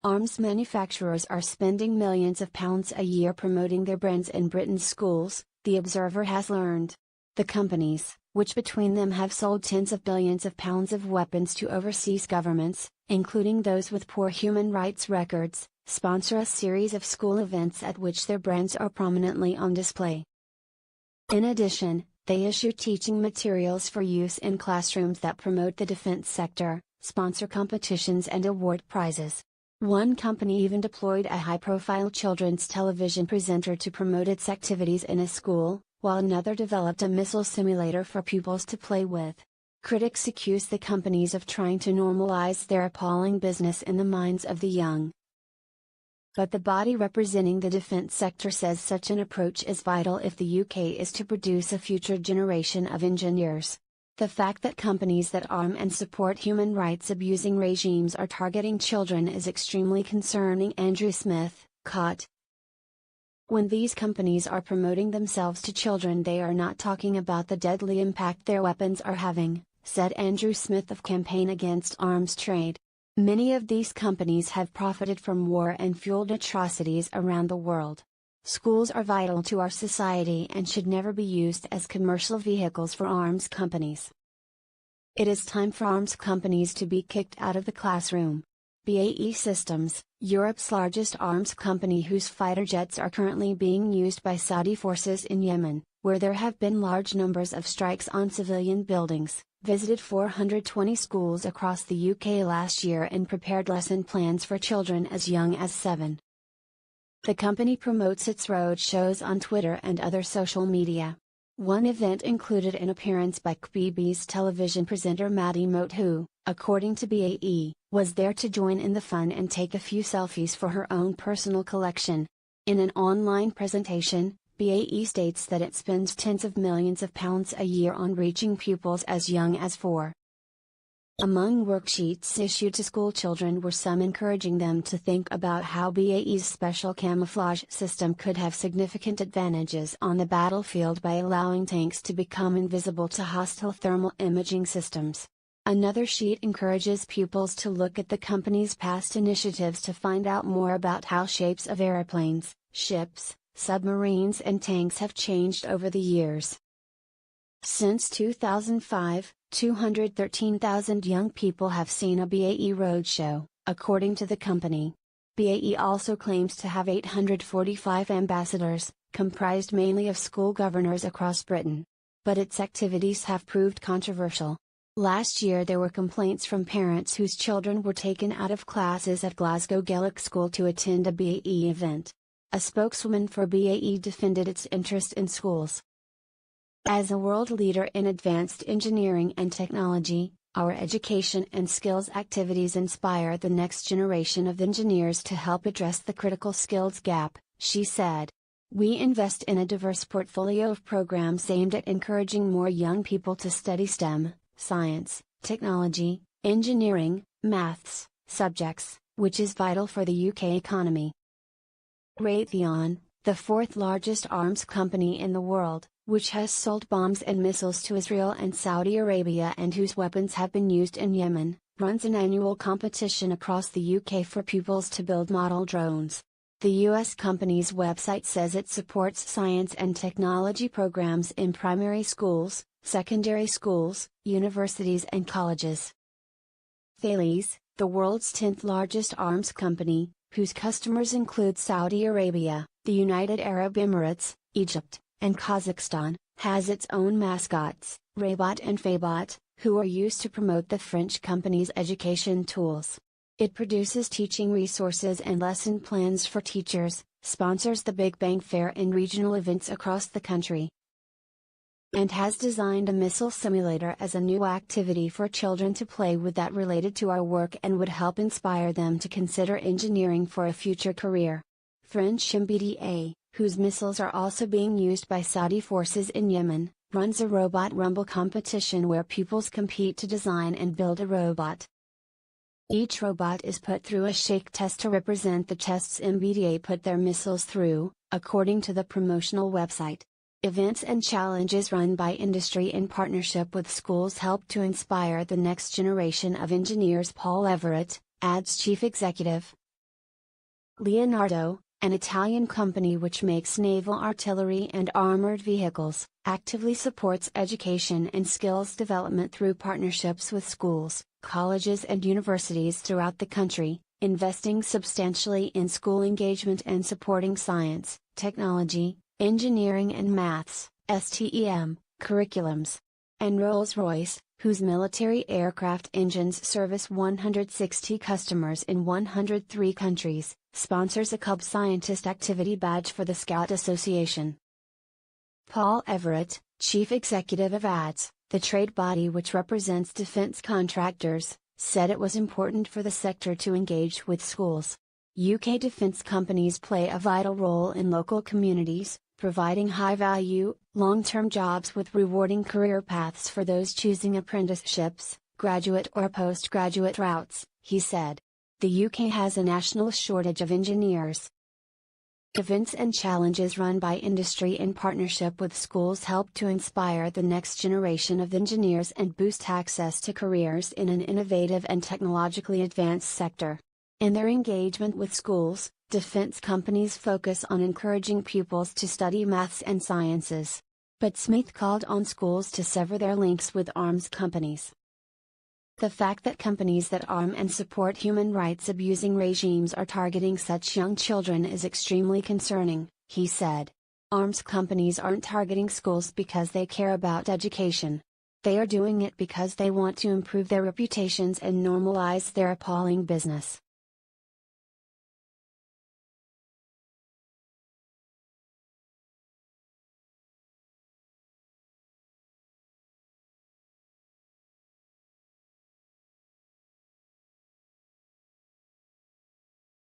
Arms manufacturers are spending millions of pounds a year promoting their brands in Britain's schools, The Observer has learned. The companies, which between them have sold tens of billions of pounds of weapons to overseas governments, including those with poor human rights records, sponsor a series of school events at which their brands are prominently on display. In addition, they issue teaching materials for use in classrooms that promote the defense sector, sponsor competitions and award prizes. One company even deployed a high-profile children's television presenter to promote its activities in a school, while another developed a missile simulator for pupils to play with. Critics accuse the companies of trying to normalize their appalling business in the minds of the young. But the body representing the defense sector says such an approach is vital if the UK is to produce a future generation of engineers. The fact that companies that arm and support human rights abusing regimes are targeting children is extremely concerning, Andrew Smith, COT. When these companies are promoting themselves to children, they are not talking about the deadly impact their weapons are having, said Andrew Smith of Campaign Against Arms Trade. Many of these companies have profited from war and fueled atrocities around the world. Schools are vital to our society and should never be used as commercial vehicles for arms companies. It is time for arms companies to be kicked out of the classroom. BAE Systems, Europe's largest arms company whose fighter jets are currently being used by Saudi forces in Yemen, where there have been large numbers of strikes on civilian buildings, visited 420 schools across the UK last year and prepared lesson plans for children as young as 7. The company promotes its road shows on Twitter and other social media. One event included an appearance by BB's television presenter Maddie Moat, who, according to BAE, was there to join in the fun and take a few selfies for her own personal collection. In an online presentation, BAE states that it spends tens of millions of pounds a year on reaching pupils as young as 4. Among worksheets issued to school children were some encouraging them to think about how BAE's special camouflage system could have significant advantages on the battlefield by allowing tanks to become invisible to hostile thermal imaging systems. Another sheet encourages pupils to look at the company's past initiatives to find out more about how shapes of airplanes, ships, submarines and tanks have changed over the years. Since 2005, 213,000 young people have seen a BAE roadshow, according to the company. BAE also claims to have 845 ambassadors, comprised mainly of school governors across Britain. But its activities have proved controversial. Last year there were complaints from parents whose children were taken out of classes at Glasgow Gaelic School to attend a BAE event. A spokeswoman for BAE defended its interest in schools. As a world leader in advanced engineering and technology, our education and skills activities inspire the next generation of engineers to help address the critical skills gap, she said. We invest in a diverse portfolio of programs aimed at encouraging more young people to study STEM, science, technology, engineering, maths, subjects, which is vital for the UK economy. Raytheon, the fourth largest arms company in the world, which has sold bombs and missiles to Israel and Saudi Arabia and whose weapons have been used in Yemen, runs an annual competition across the UK for pupils to build model drones. The US company's website says it supports science and technology programs in primary schools, secondary schools, universities and colleges. Thales, the world's 10th largest arms company, whose customers include Saudi Arabia, the United Arab Emirates, Egypt, and Kazakhstan, has its own mascots, Raybot and Faybot, who are used to promote the French company's education tools. It produces teaching resources and lesson plans for teachers, sponsors the Big Bang Fair and regional events across the country, and has designed a missile simulator as a new activity for children to play with that related to our work and would help inspire them to consider engineering for a future career. French MBDA, whose missiles are also being used by Saudi forces in Yemen, runs a robot rumble competition where pupils compete to design and build a robot. Each robot is put through a shake test to represent the tests MBDA put their missiles through, according to the promotional website. Events and challenges run by industry in partnership with schools help to inspire the next generation of engineers, Paul Everett, adds chief executive. Leonardo, an Italian company which makes naval artillery and armored vehicles, actively supports education and skills development through partnerships with schools, colleges and universities throughout the country, investing substantially in school engagement and supporting science, technology, engineering and maths, STEM, curriculums. And Rolls-Royce, whose military aircraft engines service 160 customers in 103 countries, sponsors a Cub Scientist Activity Badge for the Scout Association. Paul Everett, chief executive of ADS, the trade body which represents defense contractors, said it was important for the sector to engage with schools. UK defense companies play a vital role in local communities, providing high-value, long-term jobs with rewarding career paths for those choosing apprenticeships, graduate or postgraduate routes, he said. The UK has a national shortage of engineers. Events and challenges run by industry in partnership with schools help to inspire the next generation of engineers and boost access to careers in an innovative and technologically advanced sector. In their engagement with schools, defense companies focus on encouraging pupils to study maths and sciences. But Smith called on schools to sever their links with arms companies. The fact that companies that arm and support human rights abusing regimes are targeting such young children is extremely concerning, he said. Arms companies aren't targeting schools because they care about education. They are doing it because they want to improve their reputations and normalize their appalling business.